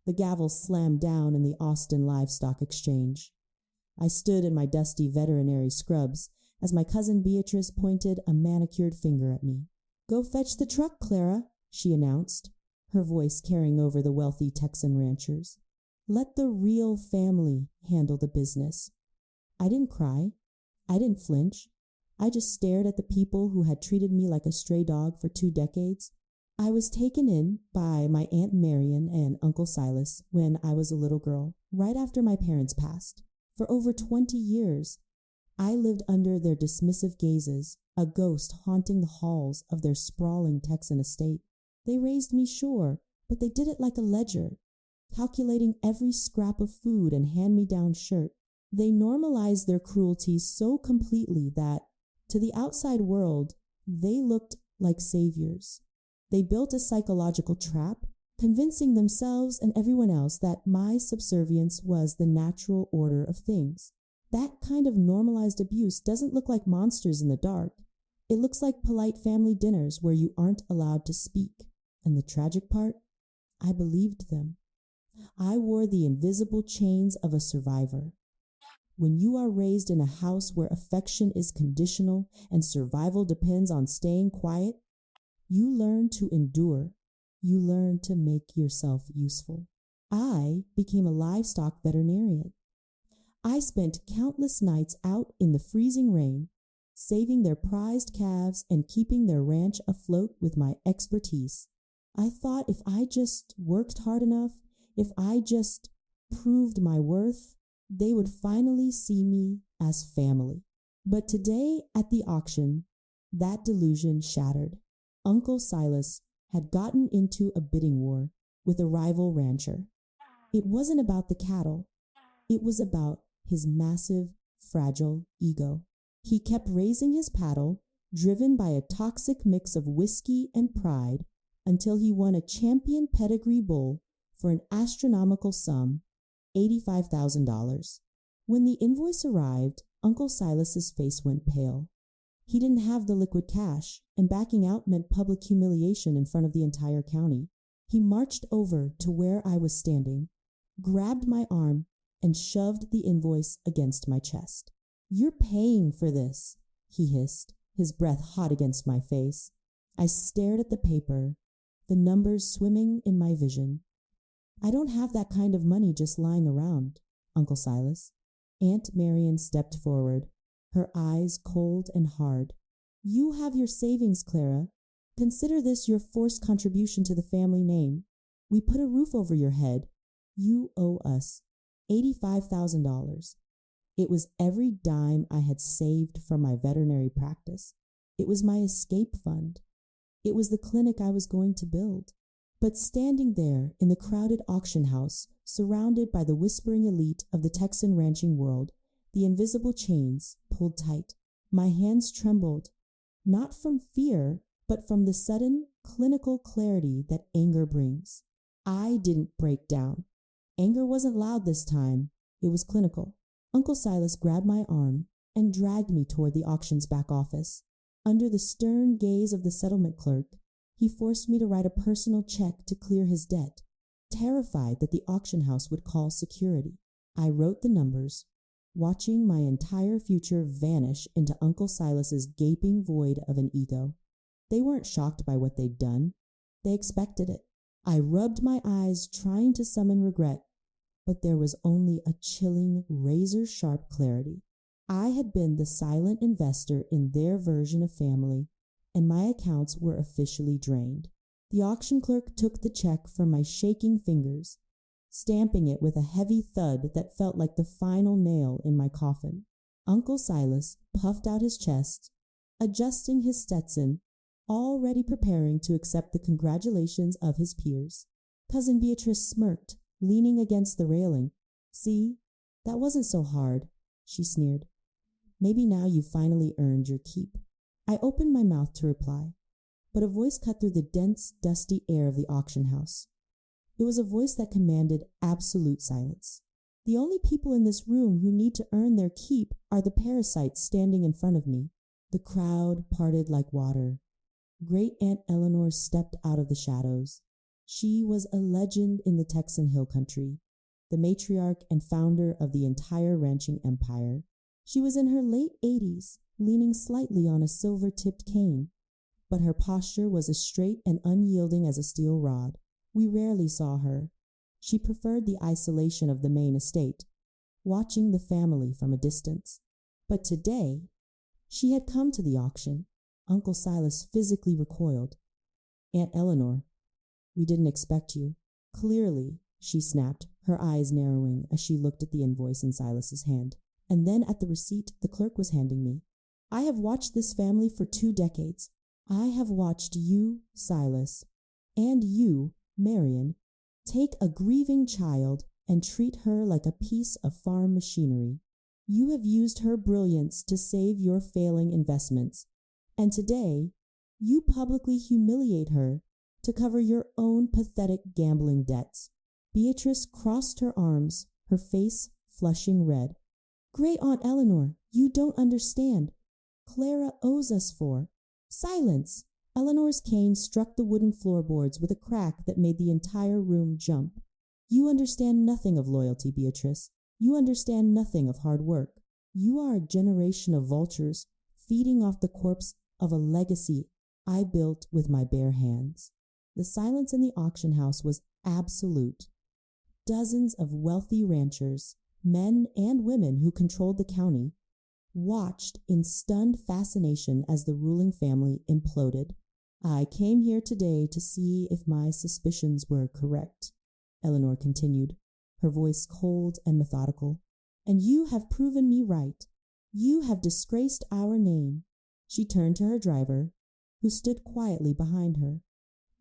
The gavel slammed down in the Austin Livestock Exchange. I stood in my dusty veterinary scrubs as my cousin Beatrice pointed a manicured finger at me. "Go fetch the truck, Clara," she announced, her voice carrying over the wealthy Texan ranchers. "Let the real family handle the business." I didn't cry. I didn't flinch. I just stared at the people who had treated me like a stray dog for 2 decades. I was taken in by my Aunt Marion and Uncle Silas when I was a little girl, right after my parents passed. For over 20 years, I lived under their dismissive gazes, a ghost haunting the halls of their sprawling Texan estate. They raised me, sure, but they did it like a ledger, calculating every scrap of food and hand-me-down shirt. They normalized their cruelty so completely that, to the outside world, they looked like saviors. They built a psychological trap, convincing themselves and everyone else that my subservience was the natural order of things. That kind of normalized abuse doesn't look like monsters in the dark. It looks like polite family dinners where you aren't allowed to speak. And the tragic part? I believed them. I wore the invisible chains of a survivor. When you are raised in a house where affection is conditional and survival depends on staying quiet, you learn to endure. You learn to make yourself useful. I became a livestock veterinarian. I spent countless nights out in the freezing rain, saving their prized calves and keeping their ranch afloat with my expertise. I thought if I just worked hard enough, if I just proved my worth, they would finally see me as family. But today at the auction, that delusion shattered. Uncle Silas had gotten into a bidding war with a rival rancher. It wasn't about the cattle. It was about his massive, fragile ego. He kept raising his paddle, driven by a toxic mix of whiskey and pride, until he won a champion pedigree bull for an astronomical sum, $85,000. When the invoice arrived, Uncle Silas's face went pale. He didn't have the liquid cash, and backing out meant public humiliation in front of the entire county. He marched over to where I was standing, grabbed my arm, and shoved the invoice against my chest. "You're paying for this," he hissed, his breath hot against my face. I stared at the paper, the numbers swimming in my vision. "I don't have that kind of money just lying around, Uncle Silas." Aunt Marion stepped forward, her eyes cold and hard. "You have your savings, Clara. Consider this your forced contribution to the family name. We put a roof over your head. You owe us $85,000. It was every dime I had saved from my veterinary practice. It was my escape fund. It was the clinic I was going to build." But standing there in the crowded auction house, surrounded by the whispering elite of the Texan ranching world, the invisible chains pulled tight. My hands trembled, not from fear, but from the sudden clinical clarity that anger brings. I didn't break down. Anger wasn't loud this time. It was clinical. Uncle Silas grabbed my arm and dragged me toward the auction's back office. Under the stern gaze of the settlement clerk, he forced me to write a personal check to clear his debt, terrified that the auction house would call security. I wrote the numbers, watching my entire future vanish into Uncle Silas's gaping void of an ego. They weren't shocked by what they'd done. They expected it. I rubbed my eyes, trying to summon regret, but there was only a chilling, razor-sharp clarity. I had been the silent investor in their version of family, and my accounts were officially drained. The auction clerk took the check from my shaking fingers, stamping it with a heavy thud that felt like the final nail in my coffin. Uncle Silas puffed out his chest, adjusting his Stetson, already preparing to accept the congratulations of his peers. Cousin Beatrice smirked, leaning against the railing. "See, that wasn't so hard," she sneered. "Maybe now you've finally earned your keep." I opened my mouth to reply, but a voice cut through the dense, dusty air of the auction house. It was a voice that commanded absolute silence. "The only people in this room who need to earn their keep are the parasites standing in front of me." The crowd parted like water. Great Aunt Eleanor stepped out of the shadows. She was a legend in the Texan Hill Country, the matriarch and founder of the entire ranching empire. She was in her late 80s, leaning slightly on a silver-tipped cane, but her posture was as straight and unyielding as a steel rod. We rarely saw her. She preferred the isolation of the main estate, watching the family from a distance. But today, she had come to the auction. Uncle Silas physically recoiled. "Aunt Eleanor, we didn't expect you." "Clearly," she snapped, her eyes narrowing as she looked at the invoice in Silas's hand, and then at the receipt the clerk was handing me. "I have watched this family for 2 decades. I have watched you, Silas, and you, Marion, take a grieving child and treat her like a piece of farm machinery. You have used her brilliance to save your failing investments, and today you publicly humiliate her to cover your own pathetic gambling debts." Beatrice crossed her arms, her face flushing red. "Great Aunt Eleanor, you don't understand. Clara owes us for—" "Silence!" Eleanor's cane struck the wooden floorboards with a crack that made the entire room jump. "You understand nothing of loyalty, Beatrice. You understand nothing of hard work. You are a generation of vultures feeding off the corpse of a legacy I built with my bare hands." The silence in the auction house was absolute. Dozens of wealthy ranchers, men and women who controlled the county, watched in stunned fascination as the ruling family imploded. "I came here today to see if my suspicions were correct," Eleanor continued, her voice cold and methodical. "And you have proven me right. You have disgraced our name." She turned to her driver, who stood quietly behind her.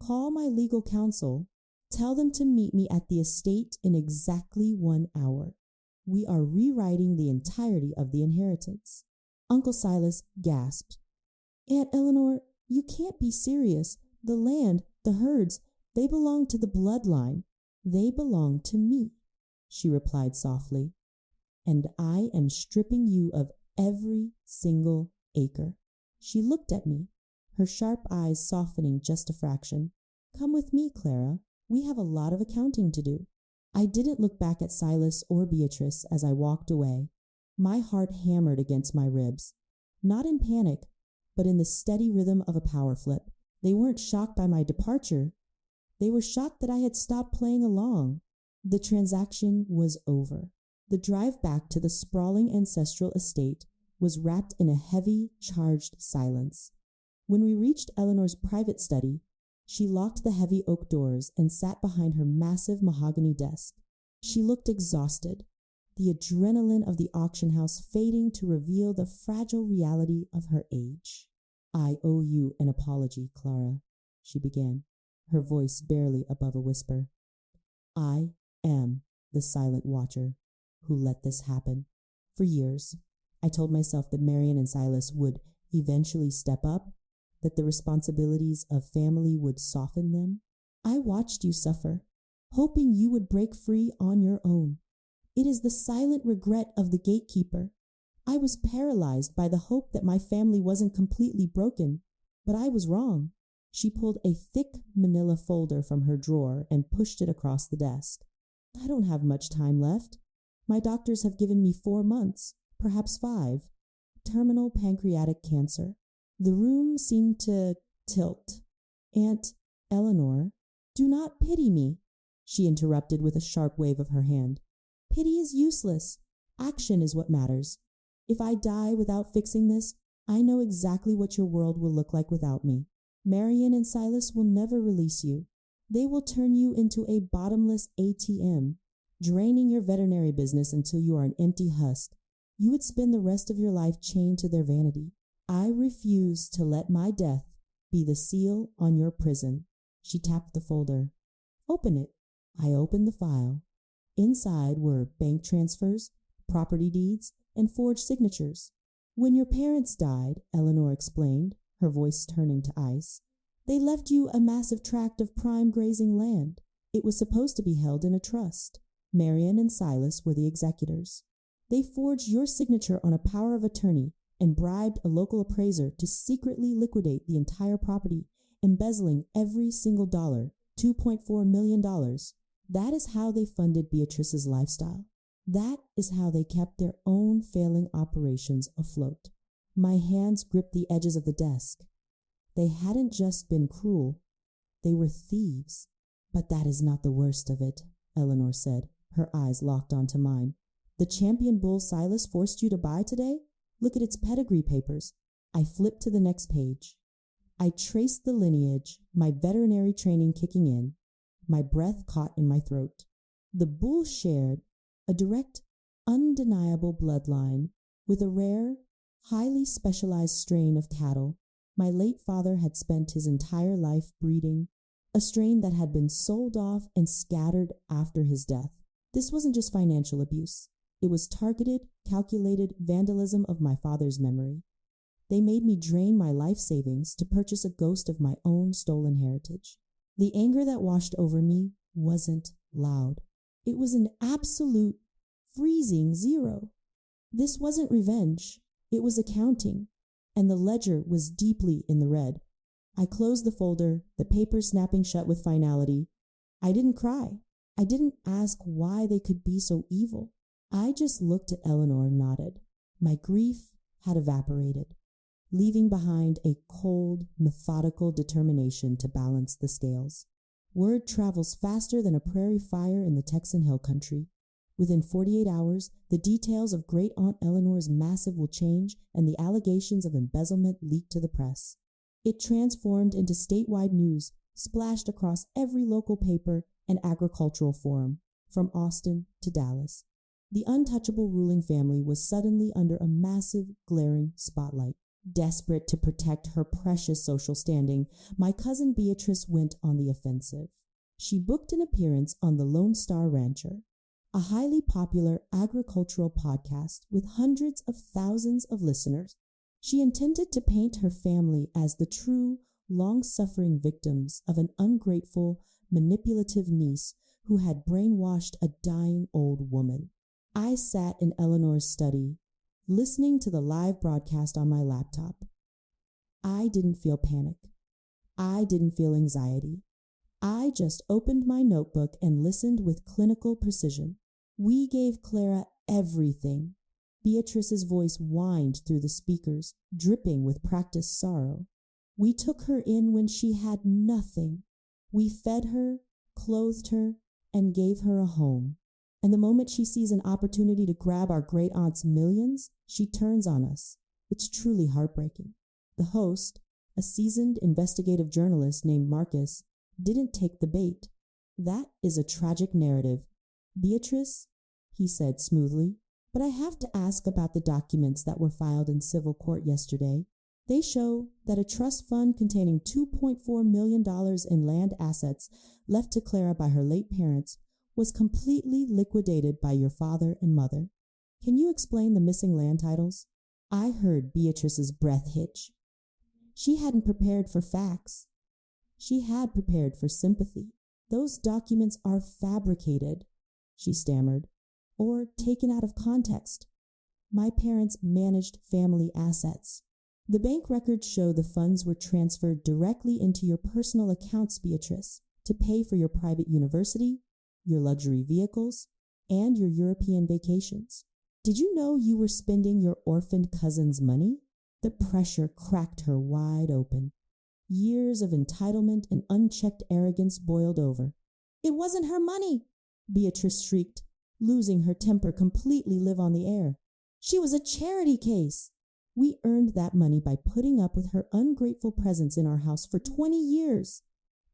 "Call my legal counsel. Tell them to meet me at the estate in exactly 1 hour. We are rewriting the entirety of the inheritance." Uncle Silas gasped. "Aunt Eleanor, you can't be serious. The land, the herds, they belong to the bloodline. They belong to me," she replied softly. "And I am stripping you of every single acre." She looked at me, her sharp eyes softening just a fraction. "Come with me, Clara. We have a lot of accounting to do." I didn't look back at Silas or Beatrice as I walked away. My heart hammered against my ribs, not in panic, but in the steady rhythm of a power flip. They weren't shocked by my departure. They were shocked that I had stopped playing along. The transaction was over. The drive back to the sprawling ancestral estate was wrapped in a heavy, charged silence. When we reached Eleanor's private study, she locked the heavy oak doors and sat behind her massive mahogany desk. She looked exhausted, the adrenaline of the auction house fading to reveal the fragile reality of her age. "I owe you an apology, Clara," she began, her voice barely above a whisper. "I am the silent watcher who let this happen. For years, I told myself that Marion and Silas would eventually step up, that the responsibilities of family would soften them. I watched you suffer, hoping you would break free on your own. It is the silent regret of the gatekeeper. I was paralyzed by the hope that my family wasn't completely broken, but I was wrong." She pulled a thick manila folder from her drawer and pushed it across the desk. "I don't have much time left. My doctors have given me 4 months, perhaps 5. Terminal pancreatic cancer." The room seemed to tilt. "Aunt Eleanor, do not pity me," she interrupted with a sharp wave of her hand. "Pity is useless. Action is what matters. If I die without fixing this, I know exactly what your world will look like without me. Marion and Silas will never release you. They will turn you into a bottomless ATM, draining your veterinary business until you are an empty husk. You would spend the rest of your life chained to their vanity. I refuse to let my death be the seal on your prison." She tapped the folder. "Open it." I opened the file. Inside were bank transfers, property deeds, and forged signatures. "When your parents died," Eleanor explained, her voice turning to ice, "they left you a massive tract of prime grazing land. It was supposed to be held in a trust. Marion and Silas were the executors. They forged your signature on a power of attorney and bribed a local appraiser to secretly liquidate the entire property, embezzling every single dollar $2.4 million. That is how they funded Beatrice's lifestyle. That is how they kept their own failing operations afloat. My hands gripped the edges of the desk. They hadn't just been cruel. They were thieves. But that is not the worst of it, Eleanor said, her eyes locked onto mine. The champion bull Silas forced you to buy today? Look at its pedigree papers. I flipped to the next page. I traced the lineage, my veterinary training kicking in, my breath caught in my throat. The bull shared a direct, undeniable bloodline with a rare, highly specialized strain of cattle my late father had spent his entire life breeding, a strain that had been sold off and scattered after his death. This wasn't just financial abuse. It was targeted, calculated vandalism of my father's memory. They made me drain my life savings to purchase a ghost of my own stolen heritage. The anger that washed over me wasn't loud. It was an absolute, freezing zero. This wasn't revenge. It was accounting, and the ledger was deeply in the red. I closed the folder, the paper snapping shut with finality. I didn't cry. I didn't ask why they could be so evil. I just looked at Eleanor and nodded. My grief had evaporated, leaving behind a cold, methodical determination to balance the scales. Word travels faster than a prairie fire in the Texan Hill Country. Within 48 hours, the details of Great Aunt Eleanor's massive will change, and the allegations of embezzlement leaked to the press. It transformed into statewide news, splashed across every local paper and agricultural forum, from Austin to Dallas. The untouchable ruling family was suddenly under a massive, glaring spotlight. Desperate to protect her precious social standing, my cousin Beatrice went on the offensive. She booked an appearance on the Lone Star Rancher, a highly popular agricultural podcast with hundreds of thousands of listeners. She intended to paint her family as the true, long-suffering victims of an ungrateful, manipulative niece who had brainwashed a dying old woman. I sat in Eleanor's study, listening to the live broadcast on my laptop. I didn't feel panic. I didn't feel anxiety. I just opened my notebook and listened with clinical precision. We gave Clara everything. Beatrice's voice whined through the speakers, dripping with practiced sorrow. We took her in when she had nothing. We fed her, clothed her, and gave her a home. And the moment she sees an opportunity to grab our great aunt's millions, she turns on us. It's truly heartbreaking. The host, a seasoned investigative journalist named Marcus, didn't take the bait. That is a tragic narrative. Beatrice, he said smoothly, but I have to ask about the documents that were filed in civil court yesterday. They show that a trust fund containing $2.4 million in land assets left to Clara by her late parents was completely liquidated by your father and mother. Can you explain the missing land titles? I heard Beatrice's breath hitch. She hadn't prepared for facts. She had prepared for sympathy. Those documents are fabricated, she stammered, or taken out of context. My parents managed family assets. The bank records show the funds were transferred directly into your personal accounts, Beatrice, to pay for your private university, your luxury vehicles, and your European vacations. Did you know you were spending your orphaned cousin's money? The pressure cracked her wide open. Years of entitlement and unchecked arrogance boiled over. It wasn't her money, Beatrice shrieked, losing her temper completely live on the air. She was a charity case. We earned that money by putting up with her ungrateful presence in our house for 20 years.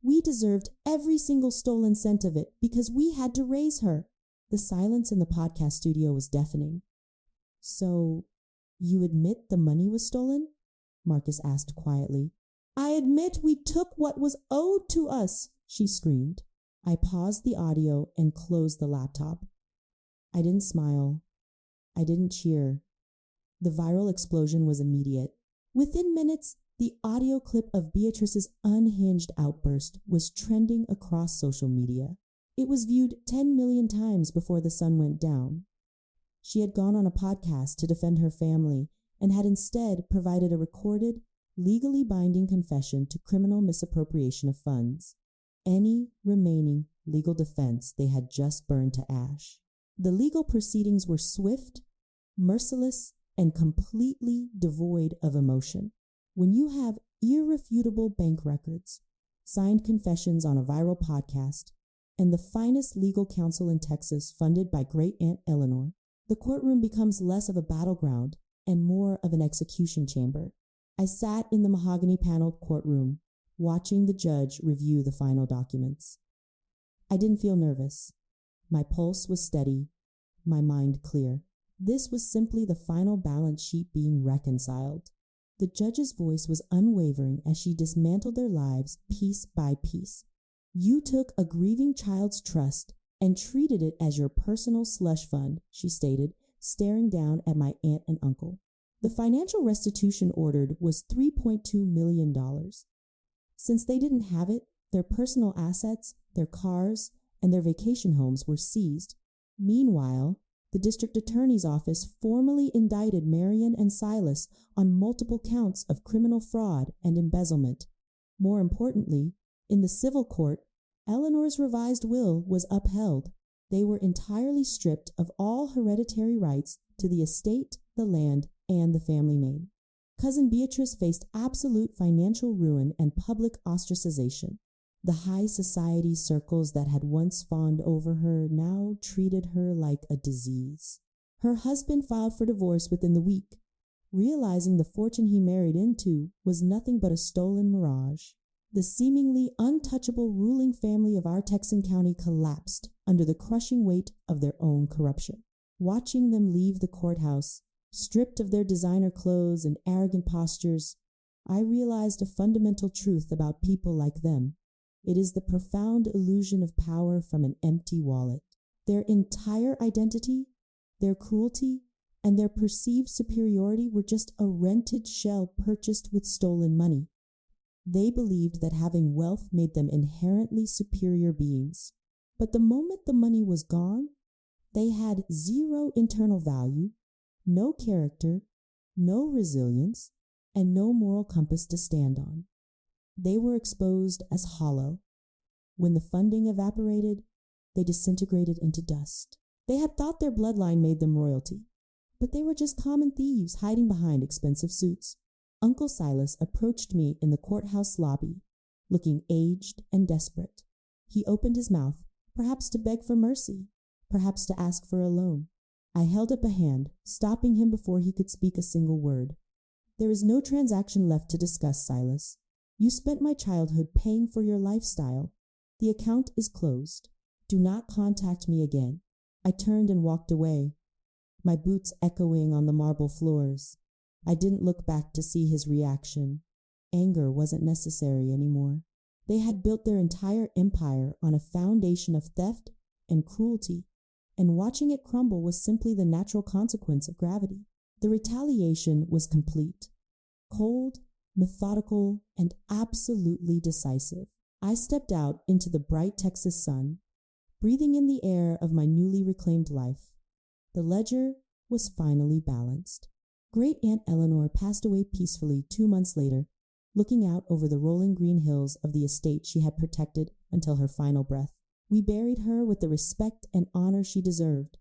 We deserved every single stolen cent of it because we had to raise her. The silence in the podcast studio was deafening. So, you admit the money was stolen? Marcus asked quietly. I admit we took what was owed to us, she screamed. I paused the audio and closed the laptop. I didn't smile. I didn't cheer. The viral explosion was immediate. Within minutes, the audio clip of Beatrice's unhinged outburst was trending across social media. It was viewed 10 million times before the sun went down. She had gone on a podcast to defend her family and had instead provided a recorded, legally binding confession to criminal misappropriation of funds. any remaining legal defense they had just burned to ash. The legal proceedings were swift, merciless, and completely devoid of emotion. When you have irrefutable bank records, signed confessions on a viral podcast, and the finest legal counsel in Texas funded by Great Aunt Eleanor, the courtroom becomes less of a battleground and more of an execution chamber. I sat in the mahogany-paneled courtroom, watching the judge review the final documents. I didn't feel nervous. My pulse was steady, my mind clear. This was simply the final balance sheet being reconciled. The judge's voice was unwavering as she dismantled their lives piece by piece. "You took a grieving child's trust and treated it as your personal slush fund," she stated, staring down at my aunt and uncle. The financial restitution ordered was $3.2 million. Since they didn't have it, their personal assets, their cars, and their vacation homes were seized. Meanwhile, the district attorney's office formally indicted Marion and Silas on multiple counts of criminal fraud and embezzlement. More importantly, in the civil court, Eleanor's revised will was upheld. They were entirely stripped of all hereditary rights to the estate, the land, and the family name. Cousin Beatrice faced absolute financial ruin and public ostracization. The high society circles that had once fawned over her now treated her like a disease. Her husband filed for divorce within the week, realizing the fortune he married into was nothing but a stolen mirage. The seemingly untouchable ruling family of our Texan county collapsed under the crushing weight of their own corruption. Watching them leave the courthouse, stripped of their designer clothes and arrogant postures, I realized a fundamental truth about people like them. It is the profound illusion of power from an empty wallet. Their entire identity, their cruelty, and their perceived superiority were just a rented shell purchased with stolen money. They believed that having wealth made them inherently superior beings. But the moment the money was gone, they had zero internal value, no character, no resilience, and no moral compass to stand on. They were exposed as hollow. When the funding evaporated, they disintegrated into dust. They had thought their bloodline made them royalty, but they were just common thieves hiding behind expensive suits. Uncle Silas approached me in the courthouse lobby, looking aged and desperate. He opened his mouth, perhaps to beg for mercy, perhaps to ask for a loan. I held up a hand, stopping him before he could speak a single word. "There is no transaction left to discuss, Silas. You spent my childhood paying for your lifestyle. The account is closed. Do not contact me again." I turned and walked away, my boots echoing on the marble floors. I didn't look back to see his reaction. Anger wasn't necessary anymore. They had built their entire empire on a foundation of theft and cruelty, and watching it crumble was simply the natural consequence of gravity. The retaliation was complete, cold, methodical, and absolutely decisive. I stepped out into the bright Texas sun, breathing in the air of my newly reclaimed life. The ledger was finally balanced. Great Aunt Eleanor passed away peacefully 2 months later, looking out over the rolling green hills of the estate she had protected until her final breath. We buried her with the respect and honor she deserved,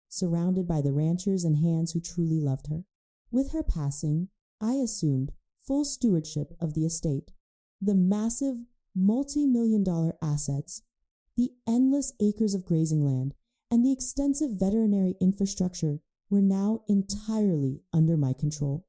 surrounded by the ranchers and hands who truly loved her. With her passing, I assumed full stewardship of the estate. The massive, multi-million-dollar assets, the endless acres of grazing land, and the extensive veterinary infrastructure were now entirely under my control.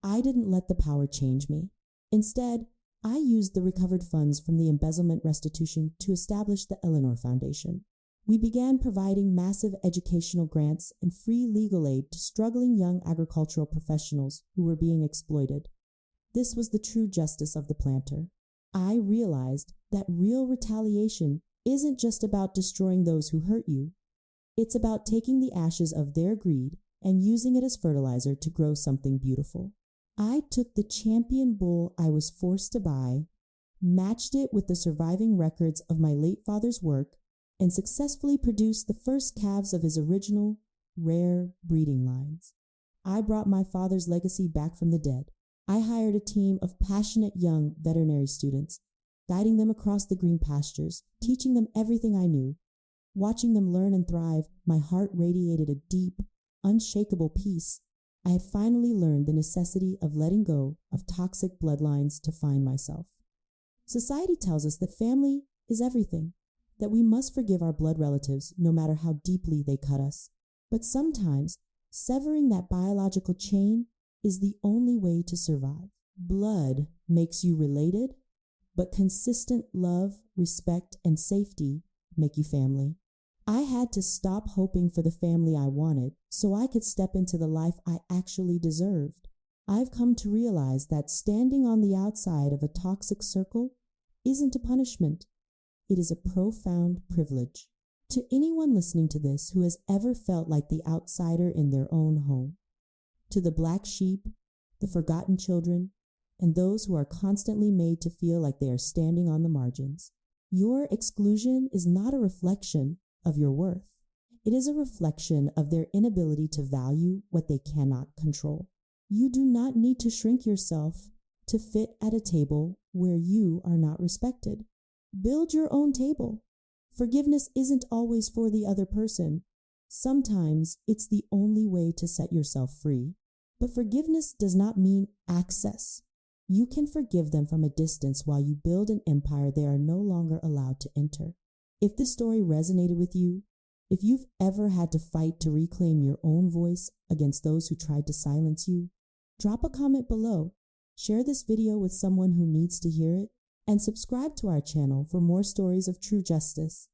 I didn't let the power change me. Instead, I used the recovered funds from the embezzlement restitution to establish the Eleanor Foundation. We began providing massive educational grants and free legal aid to struggling young agricultural professionals who were being exploited. This was the true justice of the planter. I realized that real retaliation isn't just about destroying those who hurt you. It's about taking the ashes of their greed and using it as fertilizer to grow something beautiful. I took the champion bull I was forced to buy, matched it with the surviving records of my late father's work, and successfully produced the first calves of his original, rare breeding lines. I brought my father's legacy back from the dead. I hired a team of passionate young veterinary students, guiding them across the green pastures, teaching them everything I knew. Watching them learn and thrive, my heart radiated a deep, unshakable peace. I had finally learned the necessity of letting go of toxic bloodlines to find myself. Society tells us that family is everything, that we must forgive our blood relatives no matter how deeply they cut us. But sometimes, severing that biological chain is the only way to survive. Blood makes you related, but consistent love, respect, and safety make you family. I had to stop hoping for the family I wanted so I could step into the life I actually deserved. I've come to realize that standing on the outside of a toxic circle isn't a punishment. It is a profound privilege. To anyone listening to this who has ever felt like the outsider in their own home, to the black sheep, the forgotten children, and those who are constantly made to feel like they are standing on the margins, your exclusion is not a reflection of your worth. It is a reflection of their inability to value what they cannot control. You do not need to shrink yourself to fit at a table where you are not respected. Build your own table. Forgiveness isn't always for the other person. Sometimes it's the only way to set yourself free. But forgiveness does not mean access. You can forgive them from a distance while you build an empire they are no longer allowed to enter. If this story resonated with you, if you've ever had to fight to reclaim your own voice against those who tried to silence you, drop a comment below, share this video with someone who needs to hear it, and subscribe to our channel for more stories of true justice.